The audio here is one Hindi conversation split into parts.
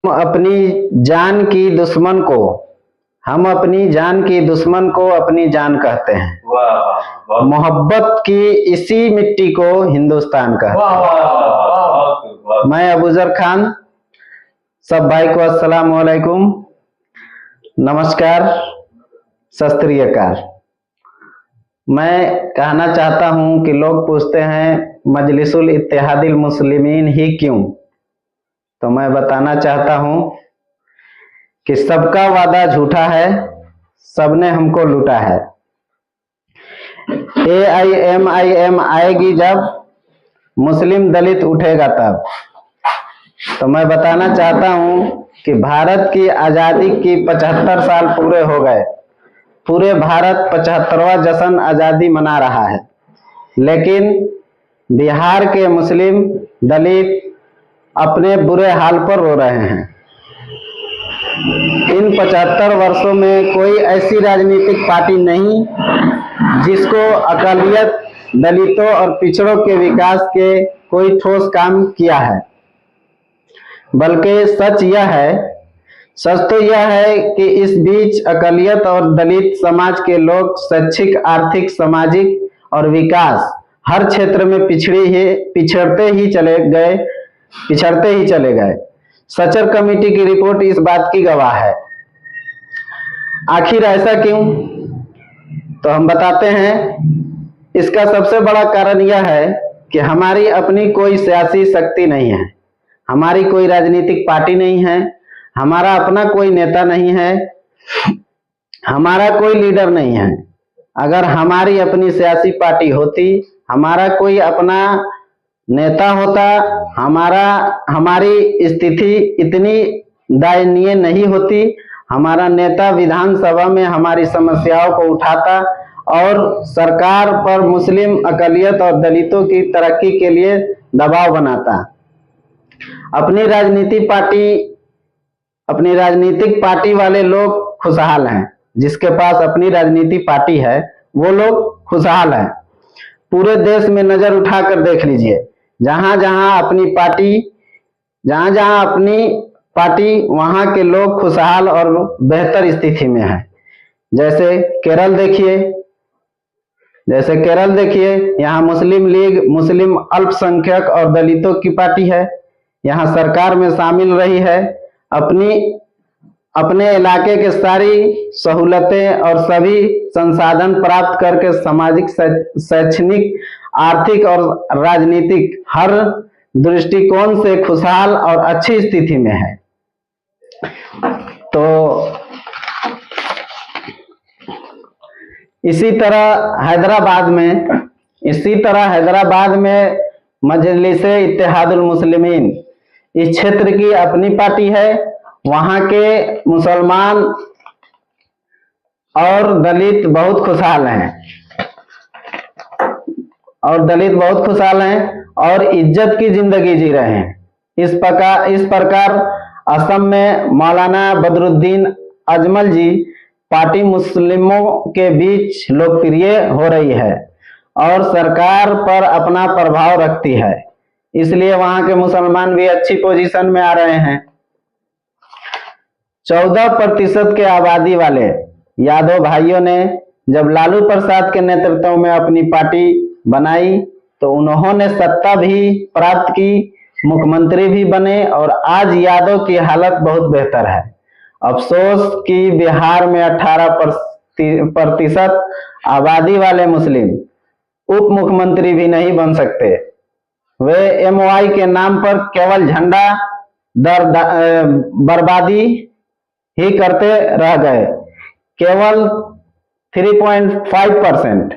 अपनी जान की दुश्मन को हम अपनी जान की दुश्मन को अपनी जान कहते हैं। वाह, मोहब्बत की इसी मिट्टी को हिंदुस्तान कहते हैं। मैं अबूजर खान सब भाई को अस्सलाम वालेकुम, नमस्कार, सत श्री अकाल। मैं कहना चाहता हूं कि लोग पूछते हैं मजलिसुल इत्तेहादिल मुस्लिमीन ही क्यों, तो मैं बताना चाहता हूं कि सबका वादा झूठा है, सबने हमको लूटा है। AIMIM आएगी जब, मुस्लिम दलित उठेगा तब। तो मैं बताना चाहता हूं कि भारत की आज़ादी की 75 साल पूरे हो गए। पूरे भारत 75वां जश्न आज़ादी मना रहा है, लेकिन बिहार के मुस्लिम दलित अपने बुरे हाल पर रो रहे हैं। इन 75 वर्षों में कोई ऐसी राजनीतिक पार्टी नहीं जिसको अकालियत, दलितों और पिछड़ों के विकास के कोई ठोस काम किया है। बल्कि सच तो यह है कि इस बीच अकालियत और दलित समाज के लोग शैक्षिक, आर्थिक, सामाजिक और विकास हर क्षेत्र में पिछड़ते ही चले गए। सचर कमेटी की रिपोर्ट इस बात की गवाह है। आखिर ऐसा क्यों, तो हम बताते हैं। इसका सबसे बड़ा कारण यह है कि हमारी अपनी कोई सियासी शक्ति नहीं है, हमारी कोई राजनीतिक पार्टी नहीं है, हमारा अपना कोई नेता नहीं है, हमारा कोई लीडर नहीं है। अगर हमारी अपनी सियासी पार्टी होती, हमारा कोई अपना नेता होता, हमारी स्थिति इतनी दयनीय नहीं होती। हमारा नेता विधानसभा में हमारी समस्याओं को उठाता और सरकार पर मुस्लिम, अकालियत और दलितों की तरक्की के लिए दबाव बनाता। अपनी राजनीतिक पार्टी वाले लोग खुशहाल हैं। जिसके पास अपनी राजनीतिक पार्टी है वो लोग खुशहाल हैं। पूरे देश में नजर उठाकर देख लीजिए, जहां जहां अपनी पार्टी वहां के लोग खुशहाल और बेहतर स्थिति में हैं। जैसे केरल देखिए, यहाँ मुस्लिम लीग, मुस्लिम अल्पसंख्यक और दलितों की पार्टी है, यहाँ सरकार में शामिल रही है। अपने इलाके के सारी सहूलतें और सभी संसाधन प्राप्त करके सामाजिक, शैक्षणिक, आर्थिक और राजनीतिक हर दृष्टिकोण से खुशहाल और अच्छी स्थिति में है। तो इसी तरह हैदराबाद में मजलिसे इत्तेहादुल मुस्लिमीन इस क्षेत्र की अपनी पार्टी है। वहां के मुसलमान और दलित बहुत खुशहाल हैं और इज्जत की जिंदगी जी रहे हैं। इस प्रकार असम में मौलाना बदरुद्दीन अजमल जी पार्टी मुस्लिमों के बीच लोकप्रिय हो रही है और सरकार पर अपना प्रभाव रखती है, इसलिए वहां के मुसलमान भी अच्छी पोजीशन में आ रहे हैं। 14% के आबादी वाले यादव भाइयों ने जब लालू प्रसाद के नेतृत्व में अपनी पार्टी बनाई तो उन्होंने सत्ता भी प्राप्त की, मुख्यमंत्री भी बने और आज यादव की हालत बहुत बेहतर है। अफसोस कि बिहार में 18% आबादी वाले मुस्लिम उप मुख्यमंत्री भी नहीं बन सकते। वे MOI के नाम पर केवल झंडा बर्बादी ही करते रह गए। केवल 3.5%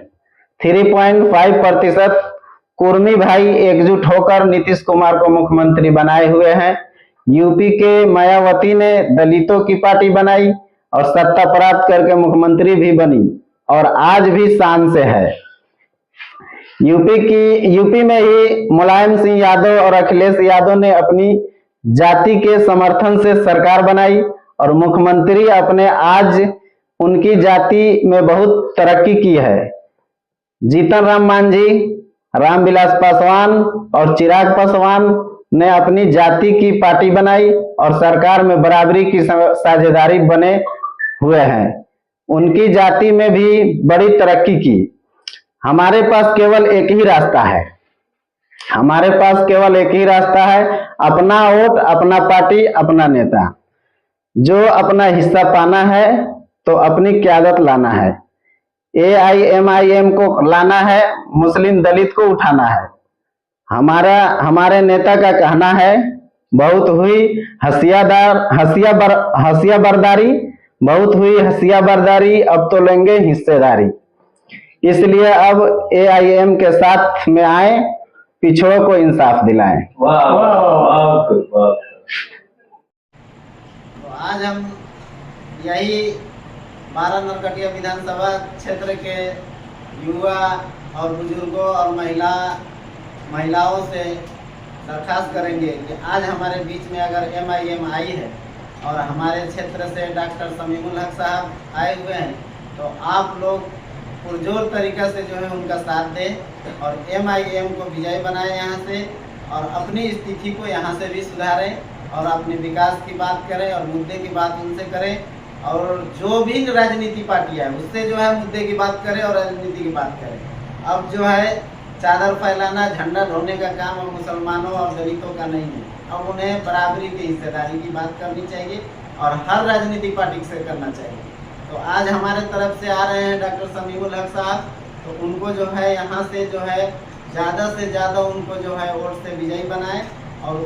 कुर्मी भाई एकजुट होकर नीतीश कुमार को मुख्यमंत्री बनाए हुए हैं। यूपी के मायावती ने दलितों की पार्टी बनाई और सत्ता प्राप्त करके मुख्यमंत्री भी बनी और आज भी शान से है। यूपी में ही मुलायम सिंह यादव और अखिलेश यादव ने अपनी जाति के समर्थन से सरकार बनाई और मुख्यमंत्री अपने आज उनकी जाति में बहुत तरक्की की है। जीतन राम मांझी, रामविलास पासवान और चिराग पासवान ने अपनी जाति की पार्टी बनाई और सरकार में बराबरी की साझेदारी बने हुए हैं। उनकी जाति में भी बड़ी तरक्की की। हमारे पास केवल एक ही रास्ता है, हमारे पास केवल एक ही रास्ता है, अपना वोट, अपना पार्टी, अपना नेता। जो अपना हिस्सा पाना है तो अपनी क़यादत लाना है। AIMIM को लाना है, मुस्लिम दलित को उठाना है। हमारे नेता का कहना है, बहुत हुई हसिया बरदारी, बहुत हुई हसिया बरदारी, अब तो लेंगे हिस्सेदारी। इसलिए अब AIM के साथ में आए, पिछड़ों को इंसाफ दिलाएं। वाह वाह। तो आज हम यही 12 नरकटिया विधानसभा क्षेत्र के युवा और बुजुर्गों और महिलाओं से दरखास्त करेंगे कि आज हमारे बीच में अगर MIM आई है और हमारे क्षेत्र से डॉक्टर समीमुल हक साहब आए हुए हैं, तो आप लोग पुरजोर तरीक़ा से जो है उनका साथ दें और MIM को विजयी बनाएं यहाँ से, और अपनी स्थिति को यहाँ से भी सुधारें और अपने विकास की बात करें और मुद्दे की बात उनसे करें, और जो भी राजनीति पार्टी है उससे जो है मुद्दे की बात करें और राजनीति की बात करें। अब जो है चादर फैलाना, झंडा ढोने का काम अब मुसलमानों और दलितों का नहीं है। अब उन्हें बराबरी की हिस्सेदारी की बात करनी चाहिए और हर राजनीतिक पार्टी से करना चाहिए। तो आज हमारे तरफ से आ रहे हैं डॉक्टर समीमुल हक साहब, तो उनको जो है यहाँ से जो है ज़्यादा से ज़्यादा उनको जो है वोट से विजयी बनाएं और